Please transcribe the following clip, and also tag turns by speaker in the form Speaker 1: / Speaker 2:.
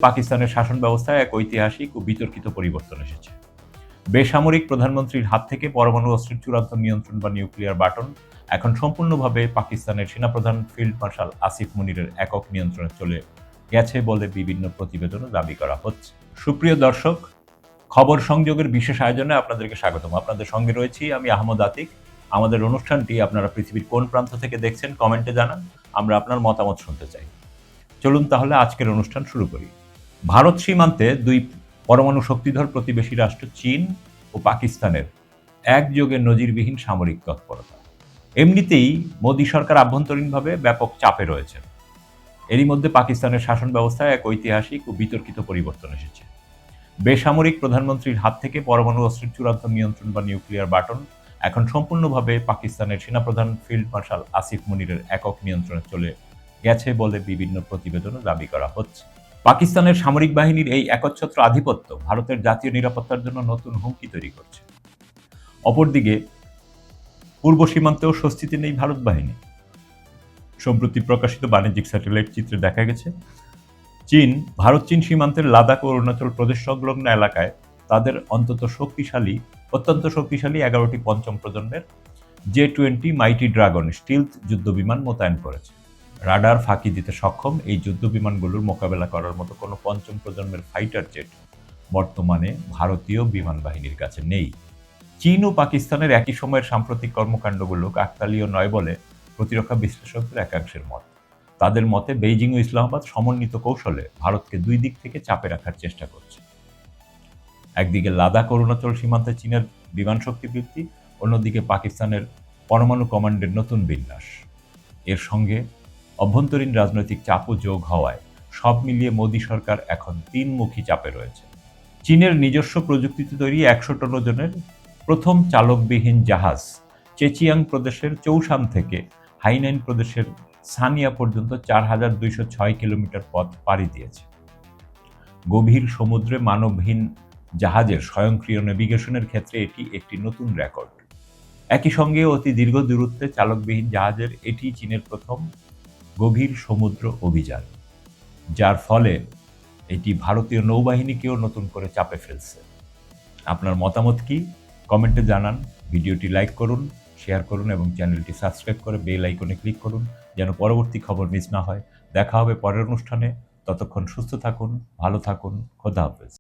Speaker 1: পাকিস্তানের শাসন ব্যবস্থায় এক ঐতিহাসিক ও বিতর্কিত পরিবর্তন এসেছে। বেসামরিক প্রধানমন্ত্রীর হাত থেকে পরমাণু অস্ত্রের চূড়ান্ত নিয়ন্ত্রণ বা নিউক্লিয়ার বাটন এখন সম্পূর্ণভাবে পাকিস্তানের সেনাপ্রধান ফিল্ড মার্শাল আসিফ মুনিরের একক নিয়ন্ত্রণে চলে গেছে বলে বিভিন্ন প্রতিবেদনে দাবি করা হচ্ছে। সুপ্রিয় দর্শক, খবর সংযোগের বিশেষ আয়োজনে আপনাদেরকে স্বাগতম। আপনাদের সঙ্গে রয়েছি আমি আহমদ আতিক। আমাদের অনুষ্ঠানটি আপনারা পৃথিবীর কোন প্রান্ত থেকে দেখছেন কমেন্টে জানান। আমরা আপনার মতামত শুনতে চাই। চলুন তাহলে আজকের অনুষ্ঠান শুরু করি। ভারত সীমান্তে দুই পরমাণু শক্তিধর প্রতিবেশী রাষ্ট্র চীন ও পাকিস্তানের একযোগে নজিরবিহীন সামরিক তৎপরতা। এমনিতেই মোদী সরকার আভ্যন্তরীণভাবে ব্যাপক চাপে রয়েছে। এরই মধ্যে পাকিস্তানের শাসন ব্যবস্থায় এক ঐতিহাসিক ও বিতর্কিত পরিবর্তন এসেছে। বেসামরিক প্রধানমন্ত্রীর হাত থেকে পরমাণু অস্ত্রের চূড়ান্ত নিয়ন্ত্রণ বা নিউক্লিয়ার বাটন এখন সম্পূর্ণভাবে পাকিস্তানের সেনাপ্রধান ফিল্ড মার্শাল আসিফ মুনিরের একক নিয়ন্ত্রণে চলে গেছে বলে বিভিন্ন প্রতিবেদনে দাবি করা হচ্ছে। পাকিস্তানের সামরিক বাহিনীর এই একচ্ছত্র আধিপত্য ভারতের জাতীয় নিরাপত্তার জন্য নতুন হুমকি তৈরি করছে। অপরদিকে পূর্ব সীমান্তেও স্বস্তিতে নেই ভারত বাহিনী। সম্প্রতি প্রকাশিত বাণিজ্যিক স্যাটেলাইট চিত্রে দেখা গেছে ভারত চীন সীমান্তের লাদাখ ও অরুণাচল প্রদেশ সংলগ্ন এলাকায় তাদের অত্যন্ত শক্তিশালী 11টি পঞ্চম প্রজন্মের J-20 মাইটি ড্রাগন স্টিলথ যুদ্ধবিমান মোতায়েন করেছে। রাডার ফাঁকি দিতে সক্ষম এই যুদ্ধবিমানগুলোর মোকাবেলা করার মতো কোনো পঞ্চম প্রজন্মের ফাইটার জেট বর্তমানে ভারতীয় বিমান বাহিনীর কাছে নেই। চীন ও পাকিস্তানের একই সময়ের সাম্প্রতিক কর্মকাণ্ডগুলো কাকতালীয় নয় বলে প্রতিরক্ষা বিশ্লেষকদের একাংশের মত। তাদের মতে বেইজিং ও ইসলামাবাদ সমন্বিত কৌশলে ভারতকে দুই দিক থেকে চাপে রাখার চেষ্টা করছে। একদিকে লাদাখ অরুণাচল সীমান্তে চীনের বিমান শক্তি বৃদ্ধি, অন্যদিকে পাকিস্তানের পরমাণু কমান্ডের নতুন বিন্যাস। এর সঙ্গে অভ্যন্তরীণ রাজনৈতিক চাপও যোগ হওয়ায় সব মিলিয়ে মোদী সরকার এখন তিনমুখী চাপে রয়েছে। চীনের নিজস্ব প্রযুক্তিতে তৈরি 100 টন ওজনের প্রথম চালকবিহীন জাহাজ চেচিয়াং প্রদেশের চৌসাম থেকে হাইনাইন প্রদেশের সানিয়া পর্যন্ত 4206 কিলোমিটার পথ পাড়ি দিয়েছে। গভীর সমুদ্রে মানবহীন জাহাজের স্বয়ংক্রিয় নেভিগেশনের ক্ষেত্রে এটি একটি নতুন রেকর্ড। একই সঙ্গে অতি দীর্ঘ দূরত্বে চালকবিহীন জাহাজের এটি চীনের প্রথম গভীর সমুদ্র অভিযান, যার ফলে এটি ভারতীয় নৌবাহিনীকেও নতুন করে চাপে ফেলছে। আপনার মতামত কি? কমেন্টে জানান। ভিডিওটি লাইক করুন, শেয়ার করুন এবং চ্যানেলটি সাবস্ক্রাইব করে বেল আইকনে ক্লিক করুন যেন পরবর্তী খবর মিস না হয়। দেখা হবে পরের অনুষ্ঠানে। ততক্ষণ সুস্থ থাকুন, ভালো থাকুন। খোদা হাফেজ।